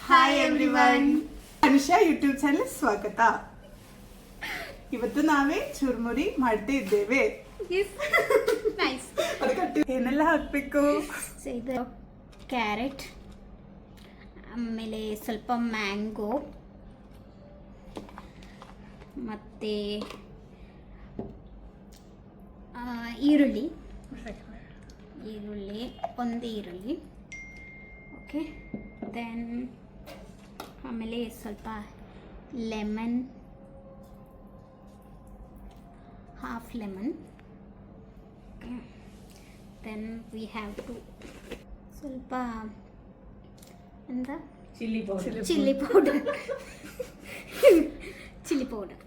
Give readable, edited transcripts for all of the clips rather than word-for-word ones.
Hi everyone, Anusha YouTube channel ಸ್ವಾಗತ. ಇವತ್ತು ನಾವೇ ಚುರ್ಮುರಿ ಮಾಡ್ತಾ ಇದ್ದೇವೆ. ಅದಕ್ಕೆ ಏನೆಲ್ಲ ಹಾಕ್ಬೇಕು? ಇದು ಕ್ಯಾರೆಟ್, ಆಮೇಲೆ ಸ್ವಲ್ಪ ಮ್ಯಾಂಗೋ, ಮತ್ತು ಈರುಳ್ಳಿ, ಒಂದು ಈರುಳ್ಳಿ, ಓಕೆ. ದೆನ್ ಆಮೇಲೆ ಸ್ವಲ್ಪ lemon, half lemon, okay. Then we have to ಸ್ವಲ್ಪ ಎಂತ chilli powder chilli powder.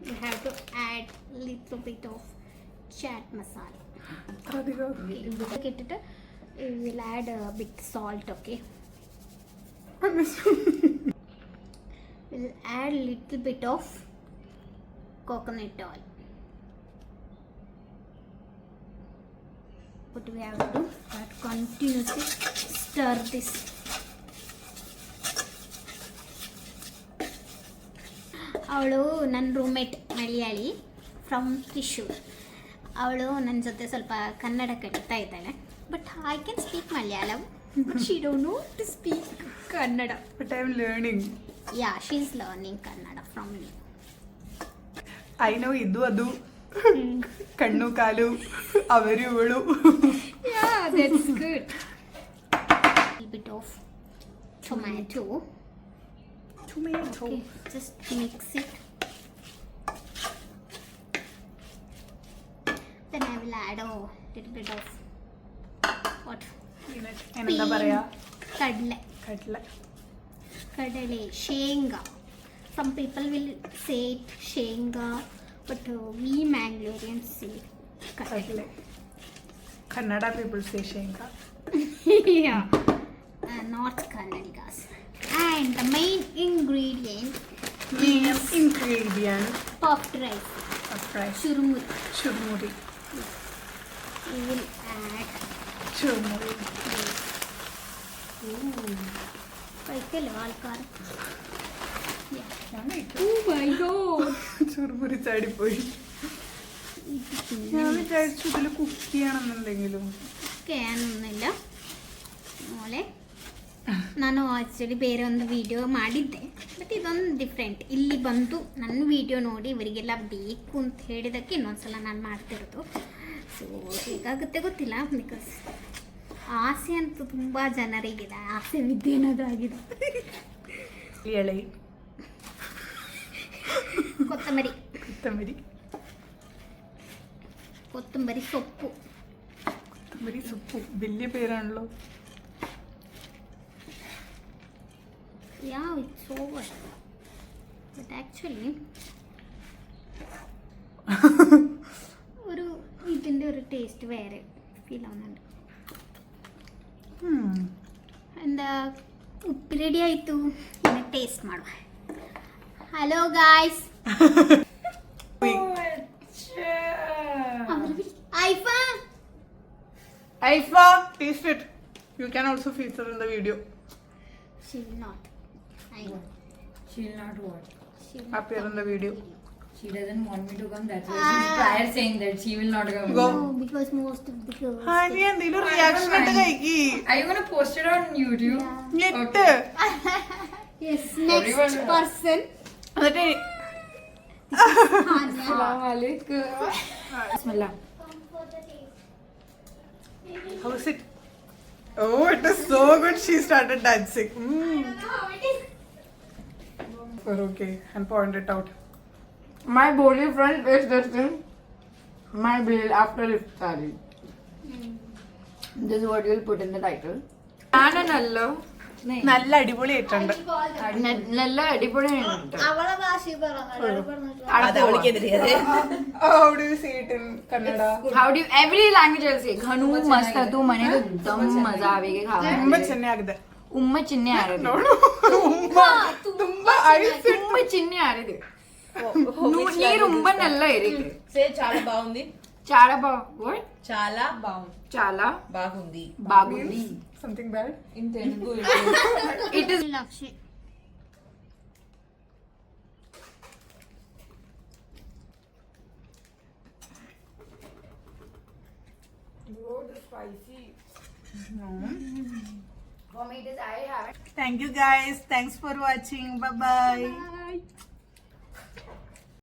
We have to add little bit of chaat masala. Okay. We will add a bit salt, okay. We'll add little bit of coconut oil. But we have to continuously stir this. ಅವಳು ನನ್ನ roommate Malayali from Thrissur. ಅವಳು ನನ್ನ ಜೊತೆ ಸ್ವಲ್ಪ ಕನ್ನಡ ಕಲಿತಾ ಇದ್ದಾಳೆ. But I can speak Malayalam, but she don't know to speak Kannada. But I am learning. Yeah, she is learning Kannada from me. I know ಇದು ಅದು ಕಣ್ಣು ಕಾಲು ಅವರು ಇವಳು. Yeah, that's good. Bit of tomato. Okay, just mix it. Then I will add a little bit of what? ಏನಂತ പറയാ? ಕಡಲೆ, ಶೇಂಗಾ. Some people will say it ಶೇಂಗಾ, but we Mangaloreans say ಕಡಲೆ. ಕನ್ನಡ people say ಶೇಂಗಾ. Yeah, North Kannadigas. And the main ingredient is puffed rice. Churmuri. We will add churmuri. Kaikele valkar. Yeah. Oh my god. Churmuri ചാടി പോയി. ഞാൻ വിചാരിച്ചു ഇതിൽ cook ചെയ്യണമെന്നുണ്ടെങ്കിലും ചെയ്യാനൊന്നുമില്ല. മോളെ, ನಾನು ಆ್ಯಕ್ಚುಲಿ ಬೇರೆ ಒಂದು ವಿಡಿಯೋ ಮಾಡಿದ್ದೆ, ಬಟ್ ಇದೊಂದು ಡಿಫ್ರೆಂಟ್. ಇಲ್ಲಿ ಬಂದು ನನ್ನ ವಿಡಿಯೋ ನೋಡಿ ಇವರಿಗೆಲ್ಲ ಬೇಕು ಅಂತ ಹೇಳಿದ್ದಕ್ಕೆ ಇನ್ನೊಂದ್ಸಲ ನಾನು ಮಾಡ್ತಿರೋದು. ಸೊ ಹೇಗಾಗುತ್ತೆ ಗೊತ್ತಿಲ್ಲ, ಬಿಕಾಸ್ ಆಸೆ ಅಂತೂ ತುಂಬ ಜನರಿಗಿದೆ. ಆಸೆ ವಿದ್ಯೆ ಏನಾದರೂ ಆಗಿದೆ. ಎಳೆ ಕೊತ್ತಂಬರಿ ಸೊಪ್ಪು. വലിയ പേരാണല്ലോ. Yeah, it's over. But actually ഒരു ഇതിൻ്റെ ഒരു ടേസ്റ്റ് വേറെ ഫീൽ ആവുന്നുണ്ട്. എന്താ, ഉപ്പ് റെഡി ആಯಿತು, ಇನ್ನು ಟೇಸ್ಟ್ ಮಾಡುವ. Hello guys. Aifa, taste it. You can also feature in the video. She will not. She will not what? Appear in the video. She doesn't want me to come. That's why she's prior saying that she will not come. Go. No, because most of the girls. Hi, ni endilu reaction itte kaiki. Are you gonna post it on YouTube? Yeah. Okay. Yes, next person. Adate Assalamualaikum. Bismillah. how is it? Oh, it is so good. She started dancing. Okay, and point it out. My body front is testing my bill after iftari. This is what you'll put in the title. നല്ല അടിപൊളിയായിട്ടുണ്ട്. നല്ല അടിപൊളിയായിട്ടുണ്ട്. അവളെ ഭാഷ How do you say it in Kannada? How do you, every language I'll say ಘನು ಮಸ್ತ್ ಅದು ಮನೆಗೆ ದಮ್ ಮಜಾ ಆವಿಗೆ ಖಾವೆ. ತುಂಬಾ ಚೆನ್ನಾಗಿದೆ. ಉಮ್ಮ ಚಿನ್ನೆ ಆರಿದೆ. ತುಂಬಾ ತುಂಬಾ ಚಿನ್ನೆ ಆರಿದೆ. ನೀರು ಉಮ್ಮ ನಲ್ಲ ಇರಿದೆ. సే చాలా బాగుంది. చాలా బాగుంది. చాలా బాగుంది. చాలా బాగుంది. బాగుంది. Something bad? In Telugu it ದ್ರಾಕ್ಷಿ. Spicy. For me, it is I have it. Thank you guys. Thanks for watching. Bye bye. Bye.